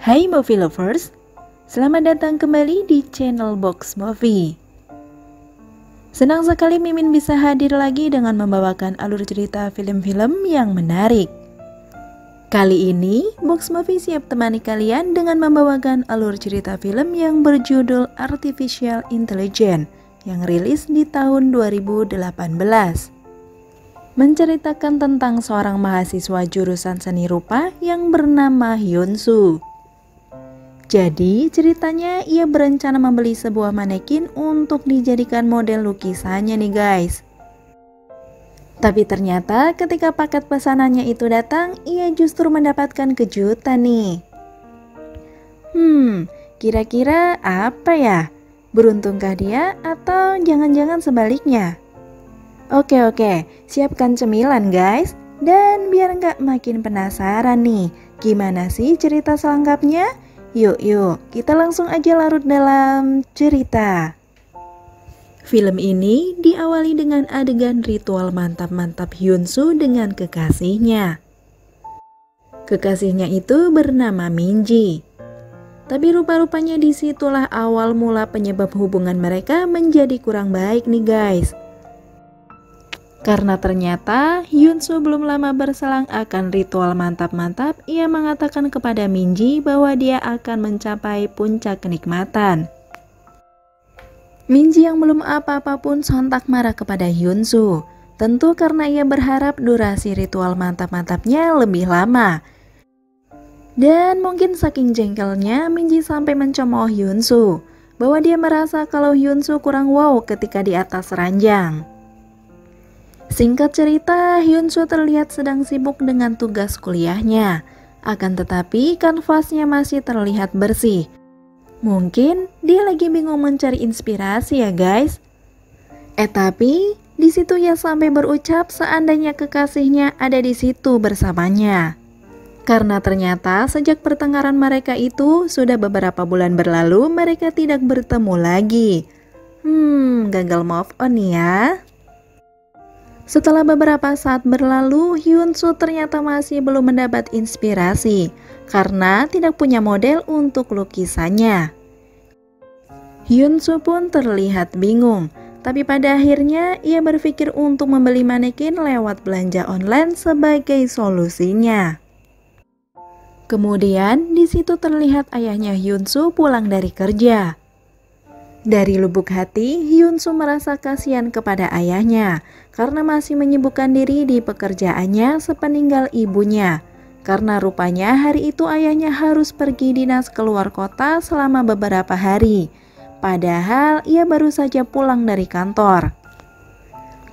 Hai movie lovers, selamat datang kembali di channel Box Movie. Senang sekali Mimin bisa hadir lagi dengan membawakan alur cerita film-film yang menarik. Kali ini, Box Movie siap temani kalian dengan membawakan alur cerita film yang berjudul Artificial Intelligence yang rilis di tahun 2018. Menceritakan tentang seorang mahasiswa jurusan seni rupa yang bernama Hyun-soo. Jadi ceritanya ia berencana membeli sebuah manekin untuk dijadikan model lukisannya nih guys. Tapi ternyata ketika paket pesanannya itu datang, ia justru mendapatkan kejutan nih. Kira-kira apa ya? Beruntungkah dia atau jangan-jangan sebaliknya? Oke, siapkan cemilan guys. Dan biar nggak makin penasaran nih, gimana sih cerita selengkapnya? Yuk, kita langsung aja larut dalam cerita. Film ini diawali dengan adegan ritual mantap-mantap Hyun-soo dengan kekasihnya. Kekasihnya itu bernama Minji. Tapi rupa-rupanya disitulah awal mula penyebab hubungan mereka menjadi kurang baik nih guys. Karena ternyata Hyun-soo belum lama berselang akan ritual mantap-mantap, ia mengatakan kepada Minji bahwa dia akan mencapai puncak kenikmatan. Minji yang belum apa-apa pun sontak marah kepada Hyun-soo, tentu karena ia berharap durasi ritual mantap-mantapnya lebih lama. Dan mungkin saking jengkelnya, Minji sampai mencemooh Hyun-soo bahwa dia merasa kalau Hyun-soo kurang wow ketika di atas ranjang. Singkat cerita, Hyun-soo terlihat sedang sibuk dengan tugas kuliahnya. Akan tetapi kanvasnya masih terlihat bersih. Mungkin dia lagi bingung mencari inspirasi ya guys. Tapi di situ ia sampai berucap seandainya kekasihnya ada di situ bersamanya. Karena ternyata sejak pertengkaran mereka itu sudah beberapa bulan berlalu mereka tidak bertemu lagi. Gagal move on ya. Setelah beberapa saat berlalu, Hyun-soo ternyata masih belum mendapat inspirasi karena tidak punya model untuk lukisannya. Hyun-soo pun terlihat bingung, tapi pada akhirnya ia berpikir untuk membeli manekin lewat belanja online sebagai solusinya. Kemudian di situ terlihat ayahnya Hyun-soo pulang dari kerja. Dari lubuk hati, Hyun-soo merasa kasihan kepada ayahnya karena masih menyibukkan diri di pekerjaannya sepeninggal ibunya. Karena rupanya hari itu ayahnya harus pergi dinas keluar kota selama beberapa hari. Padahal ia baru saja pulang dari kantor.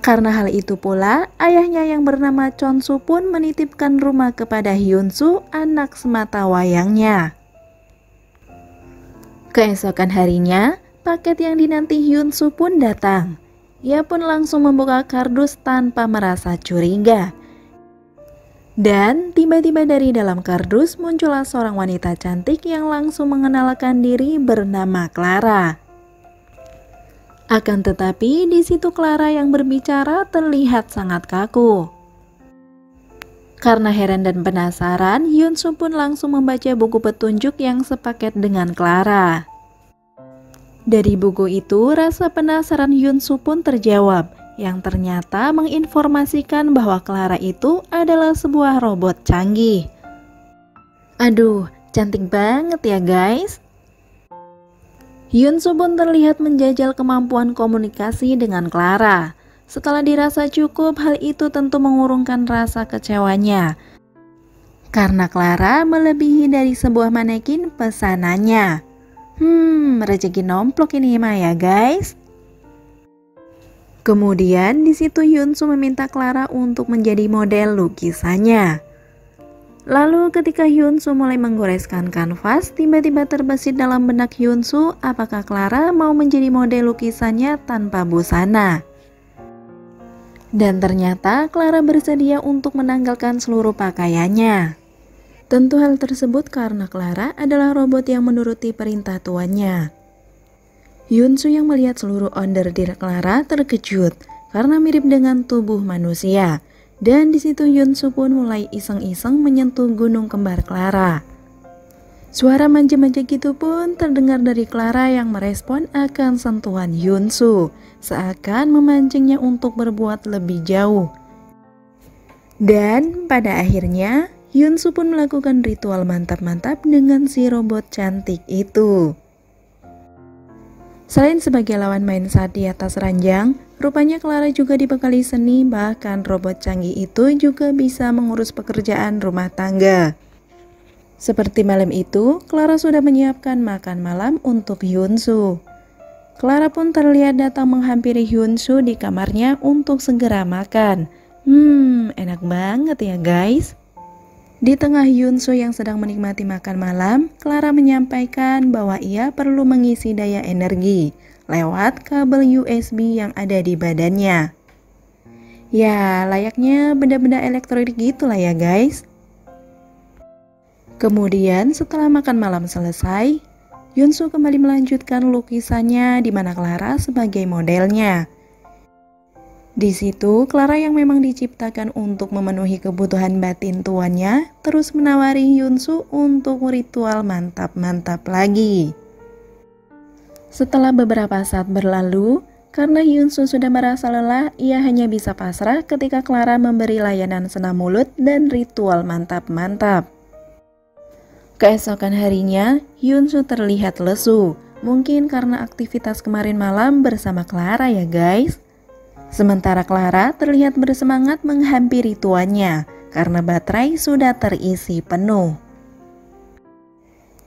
Karena hal itu pula, ayahnya yang bernama Chon-soo pun menitipkan rumah kepada Hyun-soo, anak semata wayangnya. Keesokan harinya, paket yang dinanti Hyun-soo pun datang. Ia pun langsung membuka kardus tanpa merasa curiga. Dan tiba-tiba dari dalam kardus muncullah seorang wanita cantik yang langsung mengenalkan diri bernama Clara. Akan tetapi di situ Clara yang berbicara terlihat sangat kaku. Karena heran dan penasaran, Hyun-soo pun langsung membaca buku petunjuk yang sepaket dengan Clara. Dari buku itu, rasa penasaran Hyun-soo pun terjawab, yang ternyata menginformasikan bahwa Clara itu adalah sebuah robot canggih. Aduh, cantik banget ya guys. Hyun-soo pun terlihat menjajal kemampuan komunikasi dengan Clara. Setelah dirasa cukup, hal itu tentu mengurungkan rasa kecewanya. Karena Clara melebihi dari sebuah manekin pesanannya. Rezeki nomplok ini mah ya guys. Kemudian di situ Hyun-soo meminta Clara untuk menjadi model lukisannya. Lalu ketika Hyun-soo mulai menggoreskan kanvas, tiba-tiba terbesit dalam benak Hyun-soo apakah Clara mau menjadi model lukisannya tanpa busana. Dan ternyata Clara bersedia untuk menanggalkan seluruh pakaiannya. Tentu hal tersebut karena Clara adalah robot yang menuruti perintah tuannya. Hyun-soo yang melihat seluruh onderdil Clara terkejut karena mirip dengan tubuh manusia. Dan di situ Hyun-soo pun mulai iseng-iseng menyentuh gunung kembar Clara. Suara manja-manja gitu pun terdengar dari Clara yang merespon akan sentuhan Hyunsoo, seakan memancingnya untuk berbuat lebih jauh. Dan pada akhirnya, Hyunsoo pun melakukan ritual mantap-mantap dengan si robot cantik itu. Selain sebagai lawan main saat di atas ranjang, rupanya Clara juga dibekali seni, bahkan robot canggih itu juga bisa mengurus pekerjaan rumah tangga. Seperti malam itu, Clara sudah menyiapkan makan malam untuk Hyunsoo. Clara pun terlihat datang menghampiri Hyunsoo di kamarnya untuk segera makan. Enak banget ya guys. Di tengah Hyunsoo yang sedang menikmati makan malam, Clara menyampaikan bahwa ia perlu mengisi daya energi lewat kabel USB yang ada di badannya. Ya, layaknya benda-benda elektronik gitulah ya guys. Kemudian setelah makan malam selesai, Hyunsoo kembali melanjutkan lukisannya di mana Clara sebagai modelnya. Di situ, Clara yang memang diciptakan untuk memenuhi kebutuhan batin tuannya terus menawari Hyunsoo untuk ritual mantap-mantap lagi. Setelah beberapa saat berlalu, karena Hyunsoo sudah merasa lelah, ia hanya bisa pasrah ketika Clara memberi layanan senam mulut dan ritual mantap-mantap. Keesokan harinya, Hyunsoo terlihat lesu, mungkin karena aktivitas kemarin malam bersama Clara ya guys. Sementara Clara terlihat bersemangat menghampiri tuannya karena baterai sudah terisi penuh.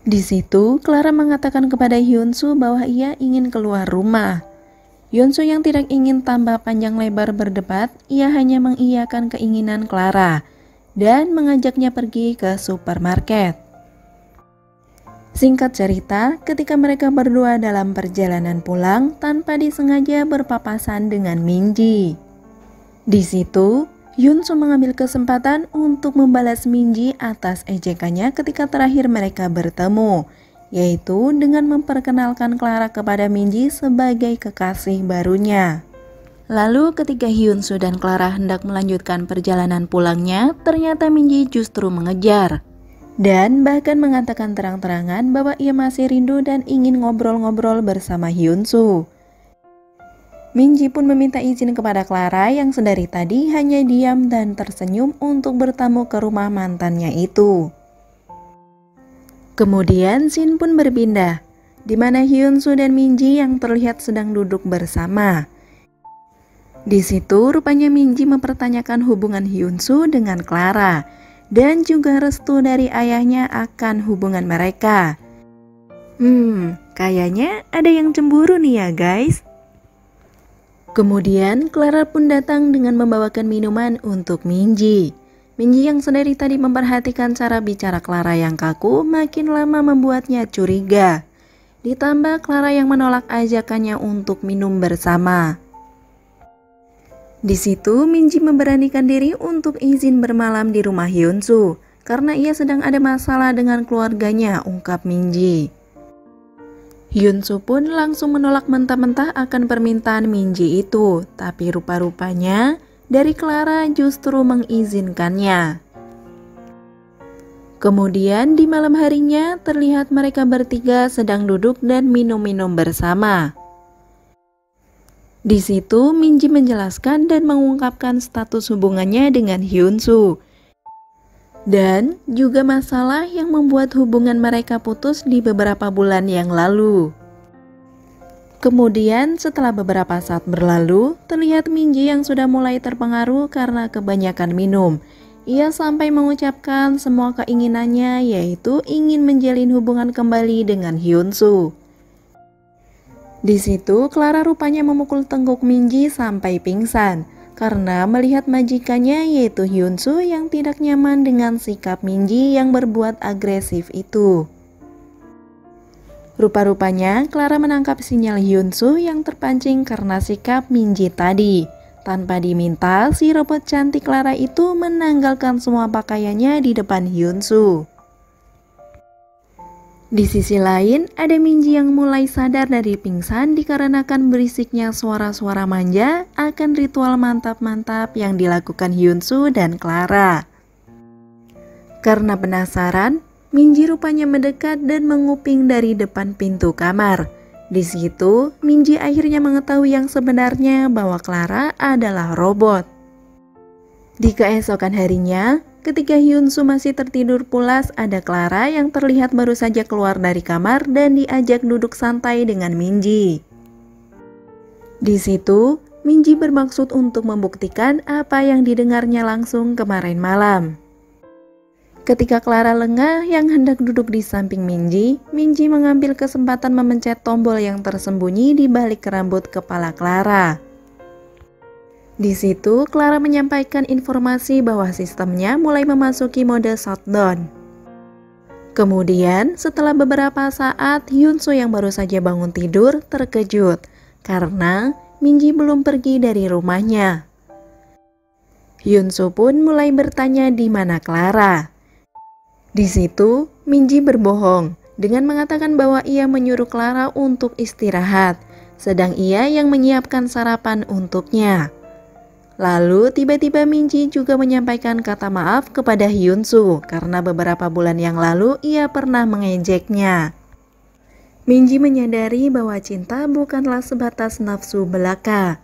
Di situ, Clara mengatakan kepada Hyunsoo bahwa ia ingin keluar rumah. Hyunsoo yang tidak ingin tambah panjang lebar berdebat, ia hanya mengiyakan keinginan Clara dan mengajaknya pergi ke supermarket. Singkat cerita, ketika mereka berdua dalam perjalanan pulang, tanpa disengaja berpapasan dengan Minji. Di situ, Hyunsoo mengambil kesempatan untuk membalas Minji atas ejekannya ketika terakhir mereka bertemu, yaitu dengan memperkenalkan Clara kepada Minji sebagai kekasih barunya. Lalu ketika Hyunsoo dan Clara hendak melanjutkan perjalanan pulangnya, ternyata Minji justru mengejar. Dan bahkan mengatakan terang-terangan bahwa ia masih rindu dan ingin ngobrol-ngobrol bersama Hyunsoo. Minji pun meminta izin kepada Clara yang sedari tadi hanya diam dan tersenyum untuk bertamu ke rumah mantannya itu. Kemudian scene pun berpindah, di mana Hyunsoo dan Minji yang terlihat sedang duduk bersama. Di situ rupanya Minji mempertanyakan hubungan Hyunsoo dengan Clara dan juga restu dari ayahnya akan hubungan mereka. Kayaknya ada yang cemburu nih ya guys. Kemudian Clara pun datang dengan membawakan minuman untuk Minji. Minji yang sedari tadi memperhatikan cara bicara Clara yang kaku makin lama membuatnya curiga. Ditambah Clara yang menolak ajakannya untuk minum bersama. Di situ Minji memberanikan diri untuk izin bermalam di rumah Hyunsoo karena ia sedang ada masalah dengan keluarganya, ungkap Minji. Hyunsoo pun langsung menolak mentah-mentah akan permintaan Minji itu, tapi rupa-rupanya dari Clara justru mengizinkannya. Kemudian di malam harinya terlihat mereka bertiga sedang duduk dan minum-minum bersama. Di situ Minji menjelaskan dan mengungkapkan status hubungannya dengan Hyunsoo dan juga masalah yang membuat hubungan mereka putus di beberapa bulan yang lalu. Kemudian setelah beberapa saat berlalu, terlihat Minji yang sudah mulai terpengaruh karena kebanyakan minum. Ia sampai mengucapkan semua keinginannya, yaitu ingin menjalin hubungan kembali dengan Hyunsoo. Di situ, Clara rupanya memukul tengkuk Minji sampai pingsan karena melihat majikannya yaitu Hyunsoo yang tidak nyaman dengan sikap Minji yang berbuat agresif itu. Rupa-rupanya, Clara menangkap sinyal Hyunsoo yang terpancing karena sikap Minji tadi. Tanpa diminta, si robot cantik Clara itu menanggalkan semua pakaiannya di depan Hyunsoo. Di sisi lain, ada Minji yang mulai sadar dari pingsan dikarenakan berisiknya suara-suara manja akan ritual mantap-mantap yang dilakukan Hyunsoo dan Clara. Karena penasaran, Minji rupanya mendekat dan menguping dari depan pintu kamar. Di situ, Minji akhirnya mengetahui yang sebenarnya bahwa Clara adalah robot. Di keesokan harinya, ketika Hyunsu masih tertidur pulas, ada Clara yang terlihat baru saja keluar dari kamar dan diajak duduk santai dengan Minji. Di situ, Minji bermaksud untuk membuktikan apa yang didengarnya langsung kemarin malam. Ketika Clara lengah yang hendak duduk di samping Minji, Minji mengambil kesempatan memencet tombol yang tersembunyi di balik rambut kepala Clara. Di situ, Clara menyampaikan informasi bahwa sistemnya mulai memasuki mode shutdown. Kemudian, setelah beberapa saat, Hyunsu yang baru saja bangun tidur terkejut karena Minji belum pergi dari rumahnya. Hyunsu pun mulai bertanya di mana Clara. Di situ, Minji berbohong dengan mengatakan bahwa ia menyuruh Clara untuk istirahat, sedang ia yang menyiapkan sarapan untuknya. Lalu tiba-tiba Minji juga menyampaikan kata maaf kepada Hyunsu karena beberapa bulan yang lalu ia pernah mengejeknya. Minji menyadari bahwa cinta bukanlah sebatas nafsu belaka.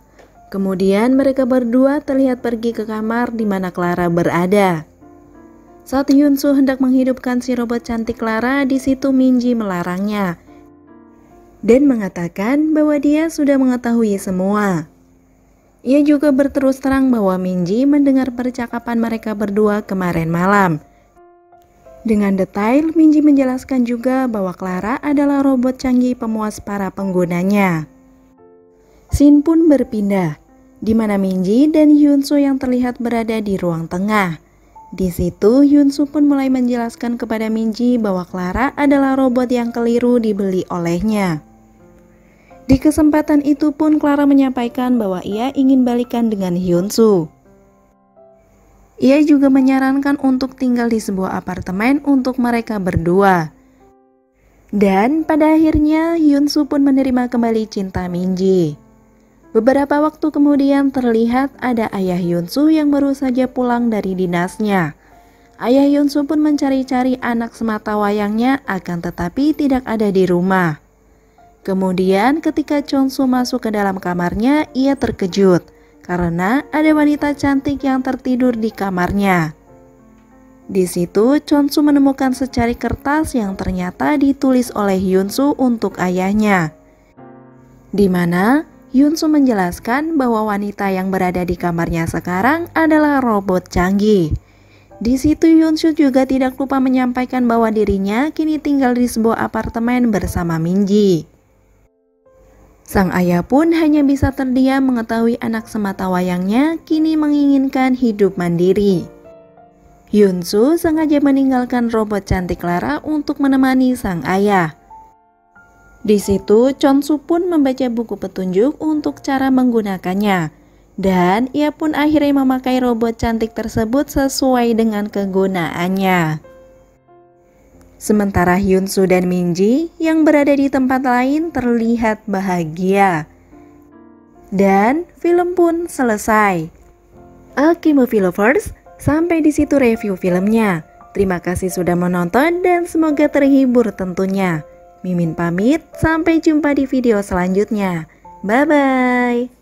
Kemudian mereka berdua terlihat pergi ke kamar di mana Clara berada. Saat Hyunsu hendak menghidupkan si robot cantik Clara, di situ Minji melarangnya dan mengatakan bahwa dia sudah mengetahui semua. Ia juga berterus terang bahwa Minji mendengar percakapan mereka berdua kemarin malam. Dengan detail, Minji menjelaskan juga bahwa Clara adalah robot canggih pemuas para penggunanya. Scene pun berpindah, di mana Minji dan Hyunsu yang terlihat berada di ruang tengah. Di situ, Hyunsu pun mulai menjelaskan kepada Minji bahwa Clara adalah robot yang keliru dibeli olehnya. Di kesempatan itu pun Clara menyampaikan bahwa ia ingin balikan dengan Hyunsu. Ia juga menyarankan untuk tinggal di sebuah apartemen untuk mereka berdua. Dan pada akhirnya Hyunsu pun menerima kembali cinta Minji. Beberapa waktu kemudian terlihat ada ayah Hyunsu yang baru saja pulang dari dinasnya. Ayah Hyunsu pun mencari-cari anak semata wayangnya akan tetapi tidak ada di rumah. Kemudian ketika Chonsu masuk ke dalam kamarnya, ia terkejut karena ada wanita cantik yang tertidur di kamarnya. Di situ Chonsu menemukan secari kertas yang ternyata ditulis oleh Hyunsu untuk ayahnya, di mana Hyunsu menjelaskan bahwa wanita yang berada di kamarnya sekarang adalah robot canggih. Di situ Hyunsu juga tidak lupa menyampaikan bahwa dirinya kini tinggal di sebuah apartemen bersama Minji. Sang ayah pun hanya bisa terdiam mengetahui anak semata wayangnya kini menginginkan hidup mandiri. Hyunsu sengaja meninggalkan robot cantik Clara untuk menemani sang ayah. Di situ, Chonsu pun membaca buku petunjuk untuk cara menggunakannya, dan ia pun akhirnya memakai robot cantik tersebut sesuai dengan kegunaannya. Sementara Hyunsu dan Minji yang berada di tempat lain terlihat bahagia. Dan film pun selesai. Oke movie lovers, sampai di situ review filmnya. Terima kasih sudah menonton dan semoga terhibur tentunya. Mimin pamit, sampai jumpa di video selanjutnya. Bye-bye.